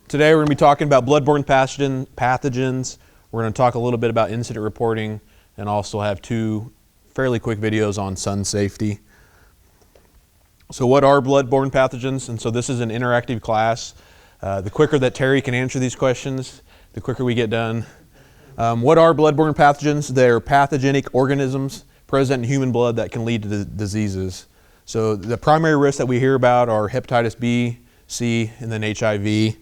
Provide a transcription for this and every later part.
Today we're going to be talking about bloodborne pathogens. We're going to talk a little bit about incident reporting and also have two fairly quick videos on sun safety. So what are bloodborne pathogens? And so this is an interactive class. The quicker that Terry can answer these questions, the quicker we get done. What are bloodborne pathogens? They're pathogenic organisms present in human blood that can lead to diseases. So the primary risks that we hear about are hepatitis B, C, and then HIV.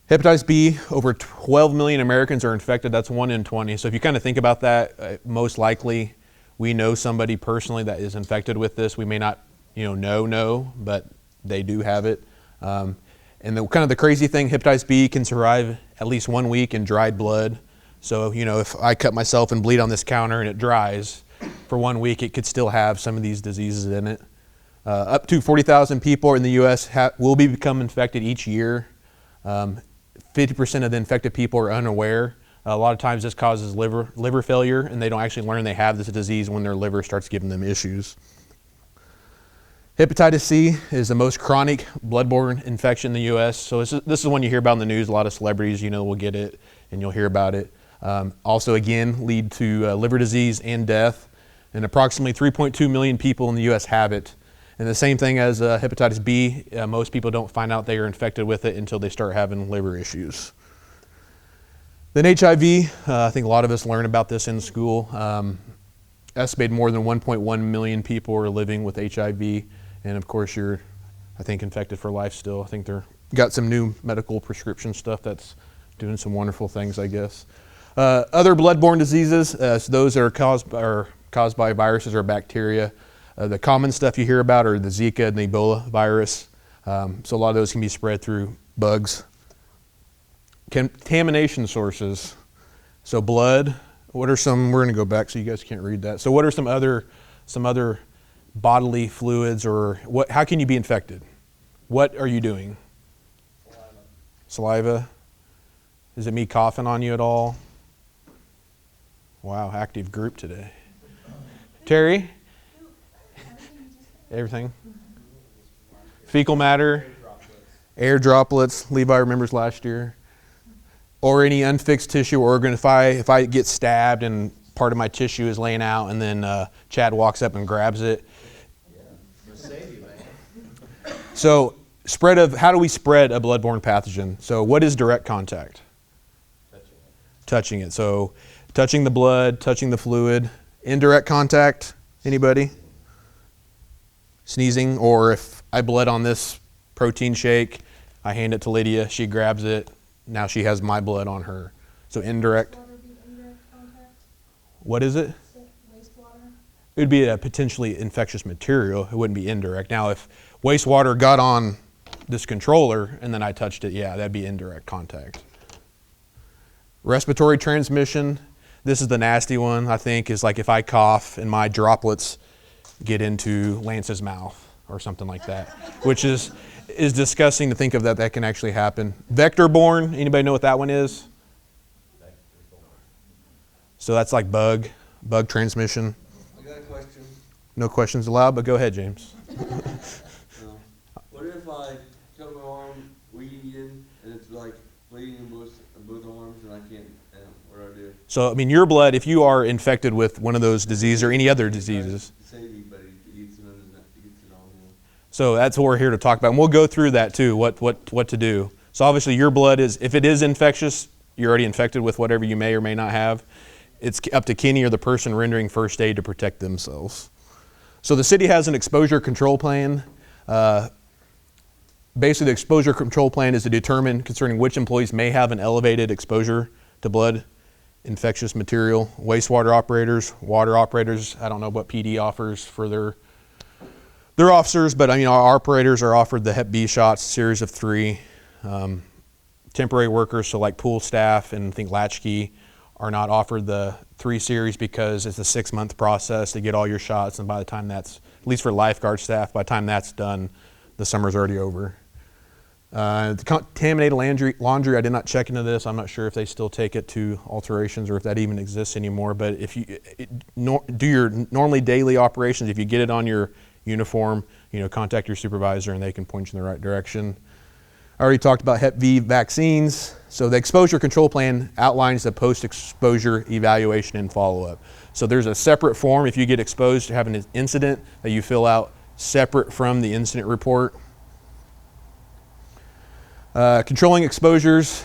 Hepatitis B, over 12 million Americans are infected. That's 1 in 20. So if you kind of think about that, most likely we know somebody personally that is infected with this. We may not, know, but they do have it. And the crazy thing, hepatitis B can survive at least 1 week in dried blood. So, if I cut myself and bleed on this counter and it dries for 1 week, it could still have some of these diseases in it. Up to 40,000 people in the U.S. will become infected each year. 50% of the infected people are unaware. A lot of times this causes liver failure, and they don't actually learn they have this disease when their liver starts giving them issues. Hepatitis C is the most chronic bloodborne infection in the U.S. So this is one you hear about in the news. A lot of celebrities, will get it, and you'll hear about it. Also, again, lead to liver disease and death. And approximately 3.2 million people in the U.S. have it. And the same thing as hepatitis B, most people don't find out they are infected with it until they start having liver issues. Then HIV, I think a lot of us learn about this in school. Estimated more than 1.1 million people are living with HIV. And of course, you're, I think, infected for life still. I think they're got some new medical prescription stuff that's doing some wonderful things, I guess. Other bloodborne diseases, so those are caused by viruses or bacteria. The common stuff you hear about are the Zika and the Ebola virus. So a lot of those can be spread through bugs. Contamination sources. So blood, what are some, we're going to go back so you guys can't read that. So what are some other bodily fluids, or how can you be infected? What are you doing? Saliva. Is it me coughing on you at all? Wow, active group today. Terry? Everything? Fecal matter? Air droplets. Levi remembers last year. Or any unfixed tissue or organ. If I get stabbed and part of my tissue is laying out and then Chad walks up and grabs it. So how do we spread a bloodborne pathogen? So what is direct contact? Touching it. So touching the blood, touching the fluid. Indirect contact, anybody? Sneezing, or if I bled on this protein shake, I hand it to Lydia, she grabs it, now she has my blood on her. So indirect. What is it? Wastewater. It would be a potentially infectious material. It wouldn't be indirect. Now, if wastewater got on this controller and then I touched it, yeah, that'd be indirect contact. Respiratory transmission. This is the nasty one, I think, is like if I cough and my droplets get into Lance's mouth or something like that, which is disgusting to think of that can actually happen. Vector-borne, anybody know what that one is? So that's like bug transmission. I got a question. No questions allowed, but go ahead, James. What if I cut my arm weeding and it's like bleeding in both arms and I can't, what do I do? So, your blood, if you are infected with one of those diseases or any other diseases. So that's what we're here to talk about. And we'll go through that too, what to do. So obviously your blood if it is infectious, you're already infected with whatever you may or may not have. It's up to Kenny or the person rendering first aid to protect themselves. So the city has an exposure control plan. Basically, the exposure control plan is to determine concerning which employees may have an elevated exposure to blood infectious material. Wastewater operators, water operators, I don't know what PD offers for their officers, but our operators are offered the Hep B shots, series of 3. Temporary workers, so like pool staff and I think latchkey, are not offered the 3 series because it's a 6-month process to get all your shots, and by the time that's, at least for lifeguard staff, by the time that's done, the summer's already over. The contaminated laundry, I did not check into this. I'm not sure if they still take it to alterations or if that even exists anymore, but if you do your normally daily operations, if you get it on your uniform, contact your supervisor and they can point you in the right direction. I already talked about Hep V vaccines. So the exposure control plan outlines the post-exposure evaluation and follow-up. So there's a separate form if you get exposed to having an incident that you fill out separate from the incident report. Controlling exposures,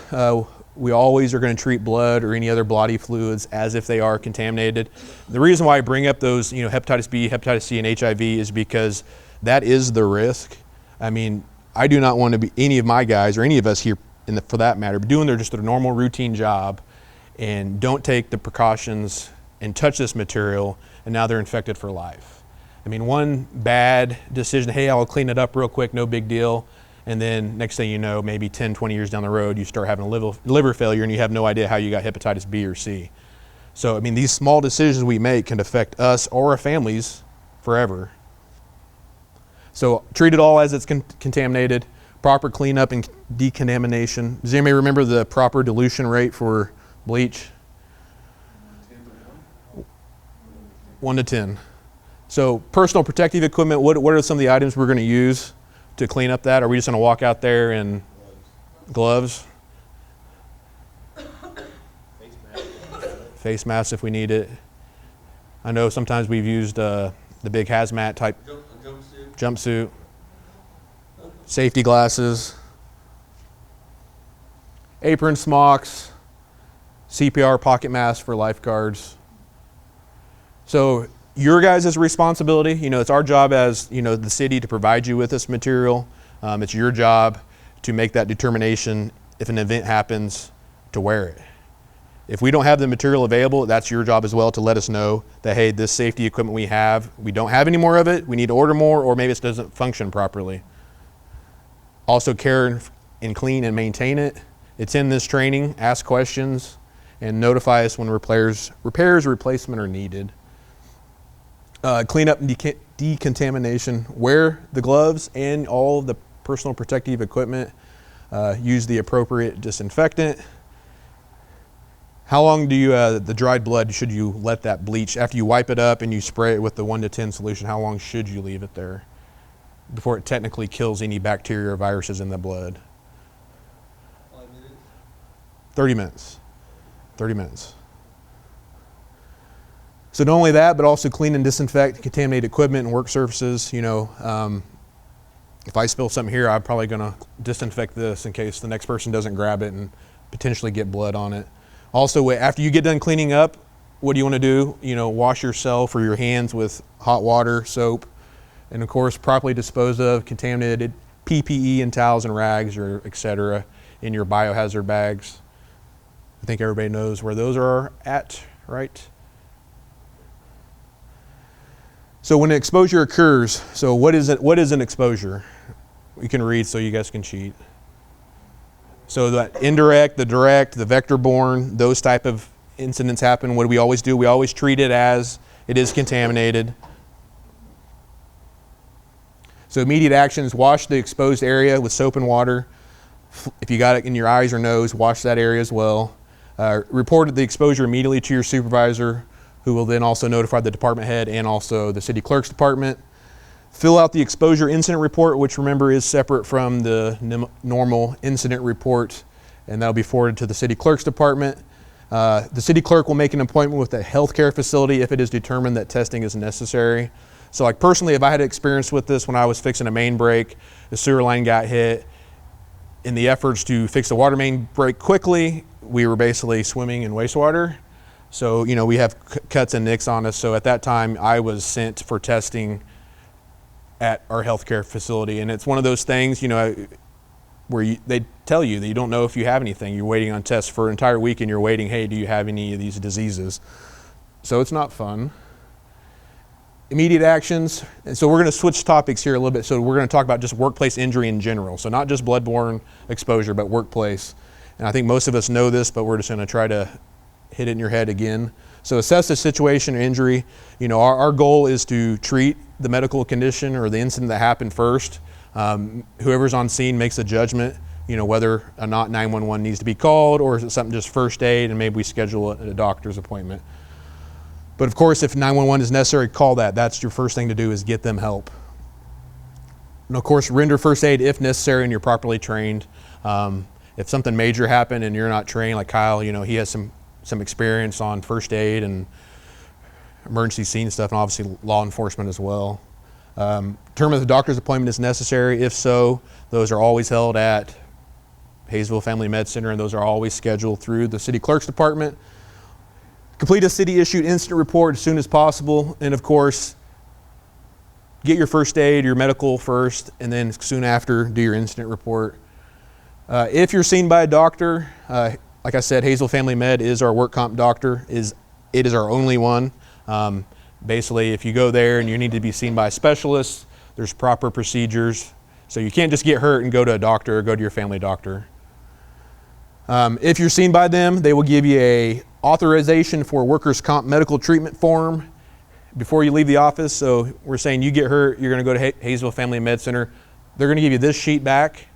we always are going to treat blood or any other bloody fluids as if they are contaminated. The reason why I bring up those, hepatitis B, hepatitis C, and HIV is because that is the risk. I mean, I do not want to be any of my guys or any of us here, for that matter, doing their normal routine job and don't take the precautions and touch this material, and now they're infected for life. I mean, one bad decision, hey, I'll clean it up real quick, no big deal. And then next thing you know, maybe 10, 20 years down the road, you start having a liver failure and you have no idea how you got hepatitis B or C. So, I mean, these small decisions we make can affect us or our families forever. So treat it all as it's contaminated, proper cleanup and decontamination. Does anybody remember the proper dilution rate for bleach? 1 to 10. So personal protective equipment, what are some of the items we're going to use to clean up that? Are we just going to walk out there in gloves? Face masks if we need it. I know sometimes we've used the big hazmat type jumpsuit, safety glasses, apron, smocks, CPR pocket masks for lifeguards. So your guys' responsibility, it's our job as, the city to provide you with this material. It's your job to make that determination if an event happens to wear it. If we don't have the material available, that's your job as well to let us know that, hey, this safety equipment we don't have any more of it, we need to order more, or maybe it doesn't function properly. Also care and clean and maintain it. It's in this training. Ask questions and notify us when repairs or replacement are needed. Cleanup and decontamination. Wear the gloves and all of the personal protective equipment. Use the appropriate disinfectant. How long do you, the dried blood, should you let that bleach? After you wipe it up and you spray it with the 1 to 10 solution, how long should you leave it there before it technically kills any bacteria or viruses in the blood? 5 minutes. 30 minutes. 30 minutes. So not only that, but also clean and disinfect contaminated equipment and work surfaces. If I spill something here, I'm probably going to disinfect this in case the next person doesn't grab it and potentially get blood on it. Also, after you get done cleaning up, what do you want to do? Wash yourself or your hands with hot water, soap, and of course, properly dispose of contaminated PPE and towels and rags, or etc., in your biohazard bags. I think everybody knows where those are at, right? So when an exposure occurs, so what is it? What is an exposure? We can read so you guys can cheat. So that indirect, the direct, the vector-borne, those type of incidents happen. What do we always do? We always treat it as it is contaminated. So immediate actions: wash the exposed area with soap and water. If you got it in your eyes or nose, wash that area as well. Report the exposure immediately to your supervisor, who will then also notify the department head and also the city clerk's department. Fill out the exposure incident report, which remember is separate from the normal incident report, and that'll be forwarded to the city clerk's department. The city clerk will make an appointment with a healthcare facility if it is determined that testing is necessary. So like personally, if I had experience with this when I was fixing a main break, the sewer line got hit, in the efforts to fix the water main break quickly, we were basically swimming in wastewater. So, we have cuts and nicks on us. So at that time, I was sent for testing at our healthcare facility. And it's one of those things, where they tell you that you don't know if you have anything. You're waiting on tests for an entire week and you're waiting, hey, do you have any of these diseases? So it's not fun. Immediate actions. And so we're going to switch topics here a little bit. So we're going to talk about just workplace injury in general. So not just bloodborne exposure, but workplace. And I think most of us know this, but we're just going to try to hit it in your head again. So assess the situation or injury. Our goal is to treat the medical condition or the incident that happened first. Whoever's on scene makes a judgment, whether or not 911 needs to be called, or is it something just first aid and maybe we schedule a doctor's appointment. But of course, if 911 is necessary, call that. That's your first thing to do, is get them help. And of course, render first aid if necessary and you're properly trained. If something major happened and you're not trained, like Kyle, he has some experience on first aid and emergency scene stuff, and obviously law enforcement as well. Term of the doctor's appointment is necessary. If so, those are always held at Hayesville Family Med Center, and those are always scheduled through the city clerk's department. Complete a city-issued incident report as soon as possible, and of course, get your first aid, your medical first, and then soon after, do your incident report. If you're seen by a doctor, like I said, Hayesville Family Med is our work comp doctor. It is our only one. Basically, if you go there and you need to be seen by a specialist, there's proper procedures. So you can't just get hurt and go to a doctor or go to your family doctor. If you're seen by them, they will give you a authorization for workers' comp medical treatment form before you leave the office. So we're saying you get hurt, you're going to go to Hayesville Family Med Center. They're going to give you this sheet back.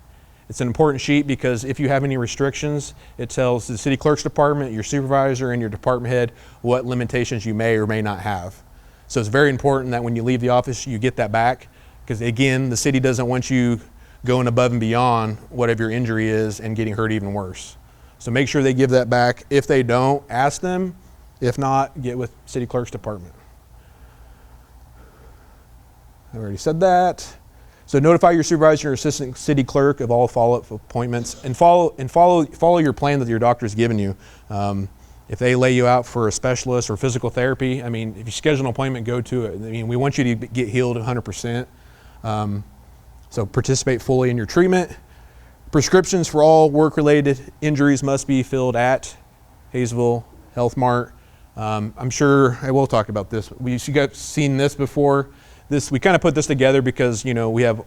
It's an important sheet because if you have any restrictions, it tells the city clerk's department, your supervisor, and your department head what limitations you may or may not have. So it's very important that when you leave the office, you get that back, because again, the city doesn't want you going above and beyond whatever your injury is and getting hurt even worse. So make sure they give that back. If they don't, ask them. If not, get with city clerk's department. I already said that. So notify your supervisor or assistant city clerk of all follow-up appointments, and follow your plan that your doctor's given you. If they lay you out for a specialist or physical therapy, I mean, if you schedule an appointment, go to it. I mean, we want you to get healed 100%. So participate fully in your treatment. Prescriptions for all work-related injuries must be filled at Hayesville Health Mart. I'm sure I will talk about this. You guys seen this before. We kind of put this together because, we have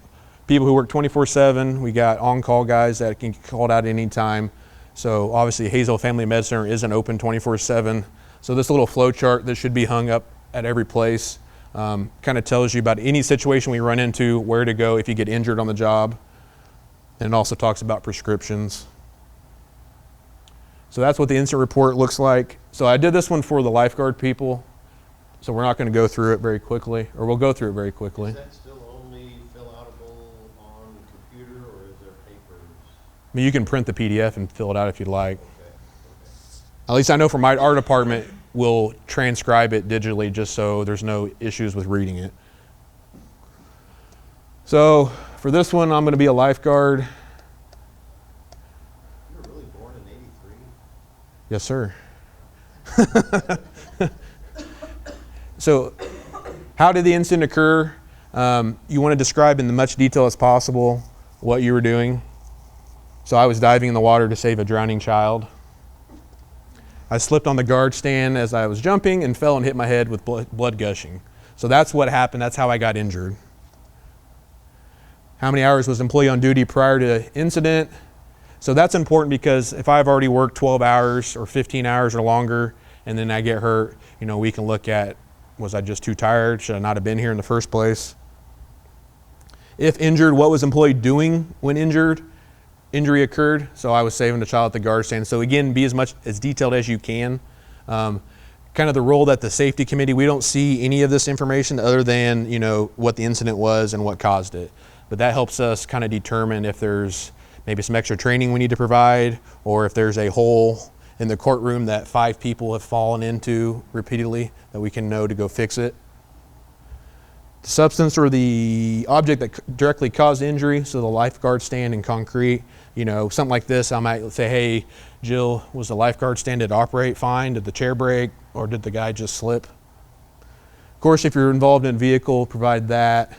people who work 24/7. We got on-call guys that can get called out at any time. So obviously Hayesville Family Med Center isn't open 24/7. So this little flow chart that should be hung up at every place kind of tells you about any situation we run into, where to go if you get injured on the job. And it also talks about prescriptions. So that's what the incident report looks like. So I did this one for the lifeguard people. So we're not going to go through it very quickly, or we'll go through it very quickly. Is that still only fill-outable on the computer, or is there papers? I mean, you can print the PDF and fill it out if you'd like. Okay. At least I know from our department, we'll transcribe it digitally just so there's no issues with reading it. So for this one, I'm going to be a lifeguard. You were really born in '83? Yes, sir. So how did the incident occur? You want to describe in as much detail as possible what you were doing. So I was diving in the water to save a drowning child. I slipped on the guard stand as I was jumping and fell and hit my head with blood gushing. So that's what happened. That's how I got injured. How many hours was employee on duty prior to incident? So that's important because if I've already worked 12 hours or 15 hours or longer and then I get hurt, we can look at, was I just too tired? Should I not have been here in the first place? If injured, what was employee doing when injury occurred? So I was saving the child at the guard stand. So again, be as detailed as you can. Kind of the role that the safety committee, we don't see any of this information other than, what the incident was and what caused it. But that helps us kind of determine if there's maybe some extra training we need to provide, or if there's a hole in the courtroom that 5 people have fallen into repeatedly that we can know to go fix it. The substance or the object that directly caused injury, so the lifeguard stand and concrete, something like this, I might say, hey, Jill, was the lifeguard stand, did it operate fine? Did the chair break, or did the guy just slip? Of course, if you're involved in a vehicle, provide that.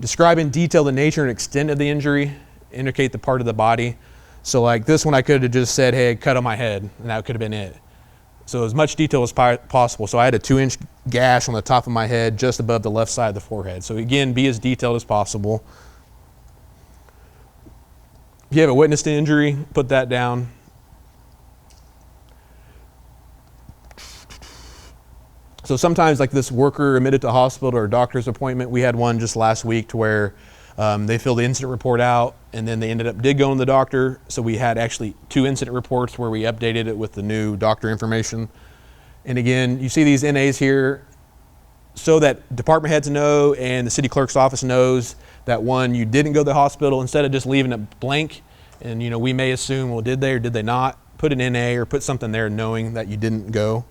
Describe in detail the nature and extent of the injury, indicate the part of the body. So like this one, I could have just said, hey, cut on my head, and that could have been it. So as much detail as possible. So I had a 2-inch gash on the top of my head, just above the left side of the forehead. So again, be as detailed as possible. If you have a witness to injury, put that down. So sometimes like this worker admitted to hospital or a doctor's appointment, we had one just last week to where they filled the incident report out and then they did go to the doctor. So we had actually 2 incident reports where we updated it with the new doctor information. And again, you see these NAs here so that department heads know and the city clerk's office knows that one, you didn't go to the hospital. Instead of just leaving it blank, And we may assume, well, did they or did they not? Put an NA or put something there knowing that you didn't go.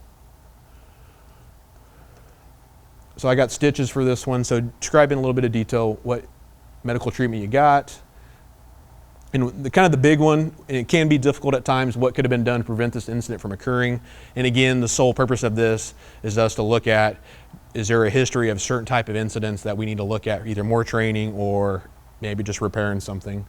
So I got stitches for this one. So describe in a little bit of detail what medical treatment you got. And the big one, and it can be difficult at times, what could have been done to prevent this incident from occurring. And again, the sole purpose of this is us to look at, is there a history of certain type of incidents that we need to look at, either more training or maybe just repairing something.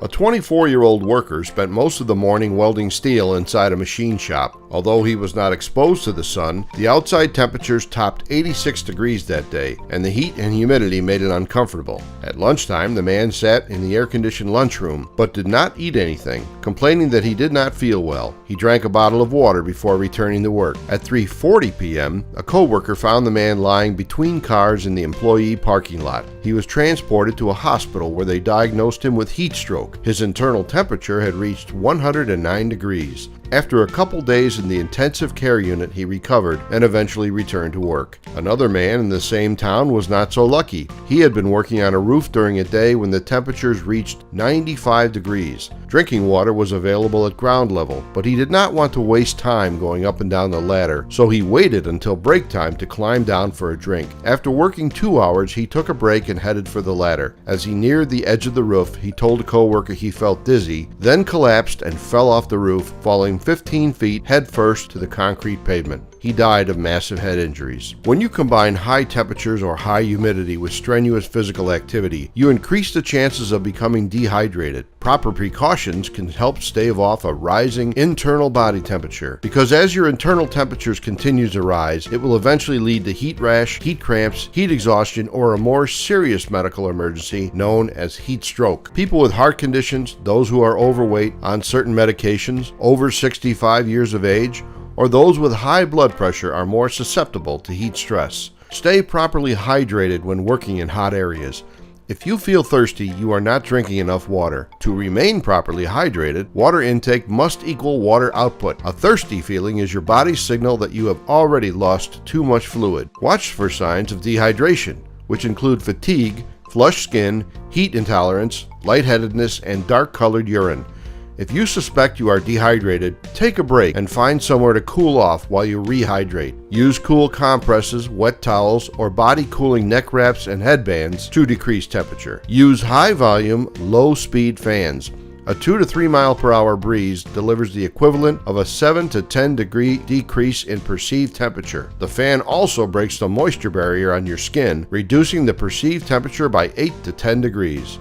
A 24-year-old worker spent most of the morning welding steel inside a machine shop. Although he was not exposed to the sun, the outside temperatures topped 86 degrees that day, and the heat and humidity made it uncomfortable. At lunchtime, the man sat in the air-conditioned lunchroom, but did not eat anything, complaining that he did not feel well. He drank a bottle of water before returning to work. At 3:40 p.m., a co-worker found the man lying between cars in the employee parking lot. He was transported to a hospital where they diagnosed him with heat stroke. His internal temperature had reached 109 degrees. After a couple days in the intensive care unit, he recovered and eventually returned to work. Another man in the same town was not so lucky. He had been working on a roof during a day when the temperatures reached 95 degrees. Drinking water was available at ground level, but he did not want to waste time going up and down the ladder, so he waited until break time to climb down for a drink. After working 2 hours, he took a break and headed for the ladder. As he neared the edge of the roof, he told a coworker he felt dizzy, then collapsed and fell off the roof, falling 15 feet headfirst to the concrete pavement. He died of massive head injuries. When you combine high temperatures or high humidity with strenuous physical activity, you increase the chances of becoming dehydrated. Proper precautions can help stave off a rising internal body temperature, because as your internal temperatures continue to rise, it will eventually lead to heat rash, heat cramps, heat exhaustion, or a more serious medical emergency known as heat stroke. People with heart conditions, those who are overweight, on certain medications, over 65 years of age, or those with high blood pressure are more susceptible to heat stress. Stay properly hydrated when working in hot areas. If you feel thirsty, you are not drinking enough water. To remain properly hydrated, water intake must equal water output. A thirsty feeling is your body's signal that you have already lost too much fluid. Watch for signs of dehydration, which include fatigue, flushed skin, heat intolerance, lightheadedness, and dark-colored urine. If you suspect you are dehydrated, take a break and find somewhere to cool off while you rehydrate. Use cool compresses, wet towels, or body cooling neck wraps and headbands to decrease temperature. Use high volume, low speed fans. A 2 to 3 mile per hour breeze delivers the equivalent of a 7 to 10 degree decrease in perceived temperature. The fan also breaks the moisture barrier on your skin, reducing the perceived temperature by 8 to 10 degrees.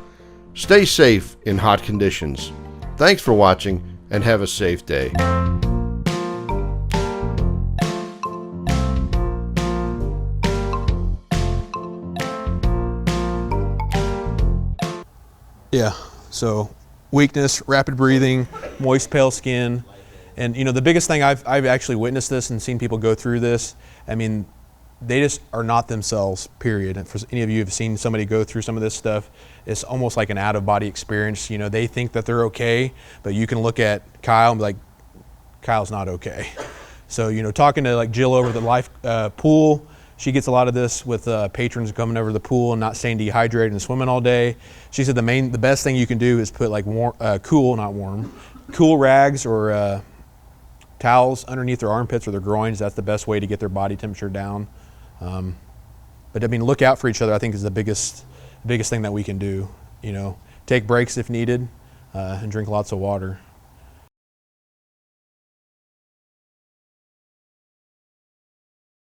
Stay safe in hot conditions. Thanks for watching, and have a safe day. Yeah, so weakness, rapid breathing, moist, pale skin. And the biggest thing I've actually witnessed this and seen people go through this, I mean, they just are not themselves, period. And for any of you who have seen somebody go through some of this stuff, it's almost like an out-of-body experience. They think that they're okay, but you can look at Kyle and be like, Kyle's not okay. So, talking to like Jill over the life pool, she gets a lot of this with patrons coming over the pool and not staying dehydrated and swimming all day. She said the best thing you can do is put like cool rags or towels underneath their armpits or their groins. That's the best way to get their body temperature down. But I mean, look out for each other, I think, is the biggest thing that we can do. Take breaks if needed, and drink lots of water.